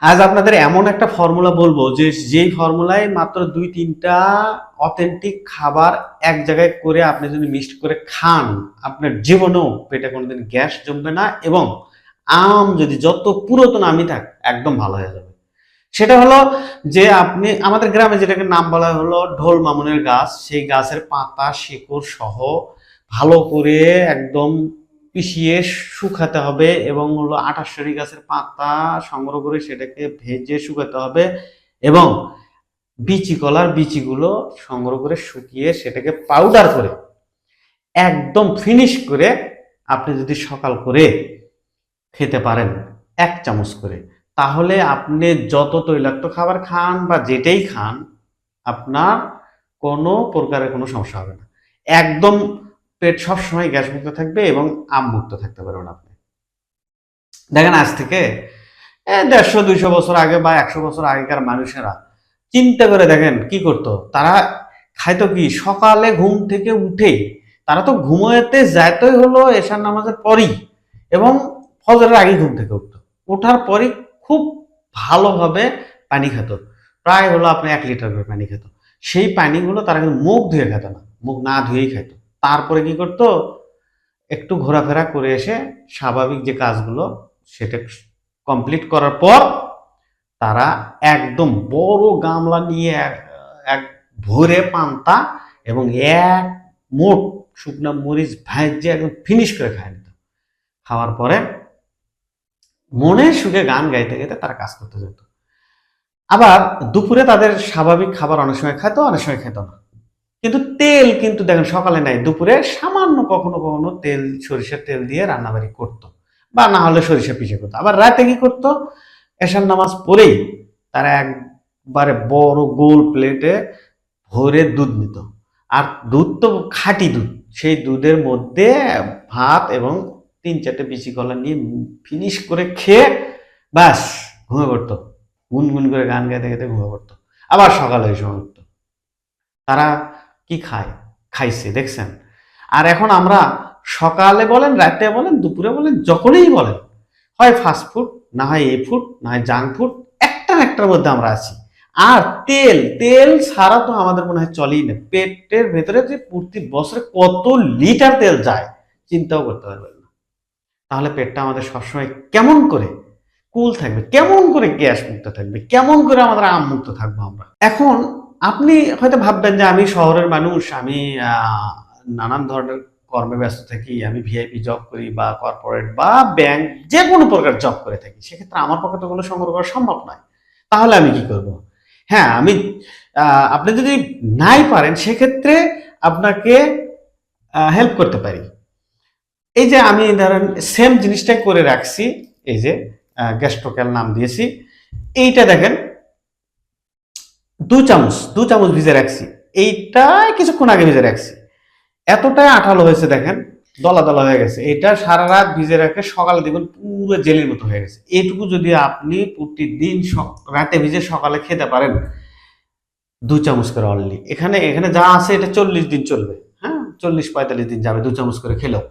আজ আপনাদের এমন একটা ফর্মুলা বলবো যে যেই ফর্মুলায় মাত্র 2-3টা অথেন্টিক খাবার এক জায়গায় করে আপনি যদি মিক্সড করে খান, আপনার জীবনেও পেটে কোনোদিন গ্যাস জমবে না এবং আম যদি যত পুরাতন আমই থাক একদম ভালো হয়ে যাবে। সেটা হলো যে আপনি আমাদের গ্রামে যেটাকে নাম বলা হলো ঢোল মামুনের গাছ, সেই গাছের পাতা শিকড় সহ ভালো করে একদম পিষিয়ে শুকাতে হবে এবং হলো আটাশাড়ি গাছের পাতা সংগ্রহ করে সেটাকে ভেজে শুকাতে হবে এবং বিচি কলার বিচিগুলো সংগ্রহ করে শুকিয়ে সেটাকে পাউডার করে একদম ফিনিশ করে আপনি যদি সকাল করে খেতে পারেন 1 চামচ করে, তাহলে আপনি যত তৈলাক্ত খাবার খান বা যেটাই খান আপনার কোনো প্রকারের কোনো সমস্যা হবে না। একদম পেট সবসময় গ্যাস মুক্ত থাকবে এবং আম মুক্ত থাকতে পারবেন আপনি। দেখেন আজ থেকে 150-200 বছর আগে বা 100 বছর আগেকার মানুষেরা চিন্তা করে দেখেন কি করতো। তারা খাইতো কি, সকালে ঘুম থেকে উঠেই তারা তো ঘুমোতে যাইতই হলো এশার নামাজের পরই এবং ফজরের আগে ঘুম থেকে উঠতো। ওঠার পরই খুব ভালোভাবে পানি খেত, প্রায় হলো আপনি 1 লিটার করে পানি খেত। সেই পানিগুলো তারা কিন্তু মুখ ধুয়ে খেত না, মুখ না ধুয়েই খেত। তারপরে কি করতো, একটু ঘোরাফেরা করে এসে স্বাভাবিক যে কাজগুলো সেটা কমপ্লিট করার পর তারা একদম বড় গামলা নিয়ে এক ভরে পান্তা এবং এক মোট শুকনা মরিচ ভাইজে একদম ফিনিশ করে খায় নিত। খাওয়ার পরে মনে সুখে গান গাইতে গাইতে তারা কাজ করতে যেত। আবার দুপুরে তাদের স্বাভাবিক খাবার অনেক সময় খাইতো, অনেক সময় খেত না। কিন্তু তেল কিন্তু দেখেন সকালে নাই, দুপুরে সামান্য কখনো কখনো তেল, সরিষার তেল দিয়ে রান্নাবাড়ি করতো বা না হলে সরিষা পিষে করতো। আবার রাতে কি করতো, এশার নামাজ পড়েই তারা একবারে বড় গোল প্লেটে ভরে দুধ নিত। আর দুধ তো খাঁটি দুধ, সেই দুধের মধ্যে ভাত এবং 3-4টে বিচি কলা নিয়ে ফিনিশ করে খেয়ে ব্যাস ঘুমিয়ে পড়তো। গুনগুন করে গান গাইতে গাইতে ঘুমিয়ে পড়তো। আবার সকালে ওই সময় উঠতো। তারা কি খায়, খাইছে দেখছেন। আর এখন আমরা সকালে বলেন, রাতে বলেন, দুপুরে বলেন, যখনই বলেন, হয় ফাস্ট ফুড, না হয় এ ফুড, না হয় জাঙ্ক ফুড, একটা না একটার মধ্যে আমরা আছি। আর তেল তেল ছাড়া তো আমাদের মনে হয় চলেই না। পেটের ভেতরে যে প্রতি বছরে কত লিটার তেল যায় চিন্তাও করতে পারবেন না। তাহলে পেটটা আমাদের সবসময় কেমন করে কুল থাকবে, কেমন করে গ্যাস মুক্ত থাকবে, কেমন করে আমাদের আম মুক্ত থাকবো আমরা। এখন আপনি হয়তো ভাববেন যে আমি শহরের মানুষ, আমি নানান ধরনের কর্মে ব্যস্ত থাকি, আমি ভিআইপি জব করি বা কর্পোরেট বা ব্যাংক যে কোনো প্রকার জব করে থাকি, সেক্ষেত্রে আমার পক্ষে তো ওগুলো সংগ্রহ করা সম্ভব নয়। তাহলে আমি কি করব? হ্যাঁ, আমি আপনি যদি নাই পারেন সেক্ষেত্রে আপনাকে হেল্প করতে পারি। এই যে আমি ধরেন সেম জিনিসটাই করে রাখছি, এই যে গ্যাস্ট্রোক্যাল নাম দিয়েছি। এইটা দেখেন 2 চামচ ভিজে রাখছি। এইটা কিছুক্ষণ আগে ভিজে রাখছি, এতটাই আঠালো হয়েছে দেখেন, দলা দলা হয়ে গেছে। এটা সারা রাত ভিজে রাখে সকালে দেখবেন পুরো জেলির মতো হয়ে গেছে। এইটুকু যদি আপনি প্রতিদিন রাতে ভিজে সকালে খেতে পারেন 2 চামচ করে অনলি, এখানে এখানে যা আছে এটা 40 দিন চলবে। হ্যাঁ, 40-45 দিন যাবে 2 চামচ করে খেলেও।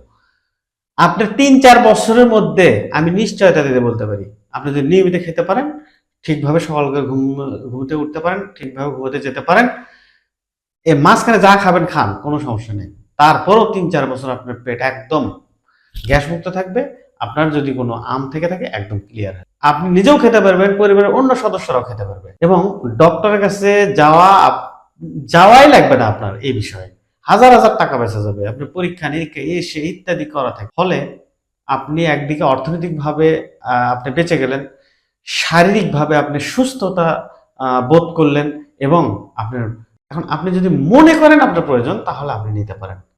আপনার 3-4 বছরের মধ্যে আমি নিশ্চয়তা দিতে বলতে পারি, আপনি যদি নিয়মিত খেতে পারেন, ঠিকভাবে সকাল করে ঘুমতে উঠতে পারেন, ঠিকভাবে ঘুমোতে যেতে পারেন, এ মাঝখানে যা খাবেন খান, কোনো সমস্যা নেই। তারপরও 3-4 বছর আপনার পেট একদম গ্যাস মুক্ত থাকবে। আপনার যদি কোনো আম থেকে থাকে একদম ক্লিয়ার হয়, আপনি নিজেও খেতে পারবেন, পরিবারের অন্য সদস্যরাও খেতে পারবে এবং ডক্টরের কাছে যাওয়াই লাগবে না আপনার। এই বিষয়ে হাজার হাজার টাকা বেঁচে যাবে, আপনি পরীক্ষা নিরীক্ষা এসে ইত্যাদি করা থাকে। ফলে আপনি একদিকে অর্থনৈতিকভাবে আপনি বেঁচে গেলেন, শারীরিকভাবে আপনি সুস্থতা বোধ করলেন এবং আপনার এখন আপনি যদি মনে করেন আপনার প্রয়োজন তাহলে আপনি নিতে পারেন।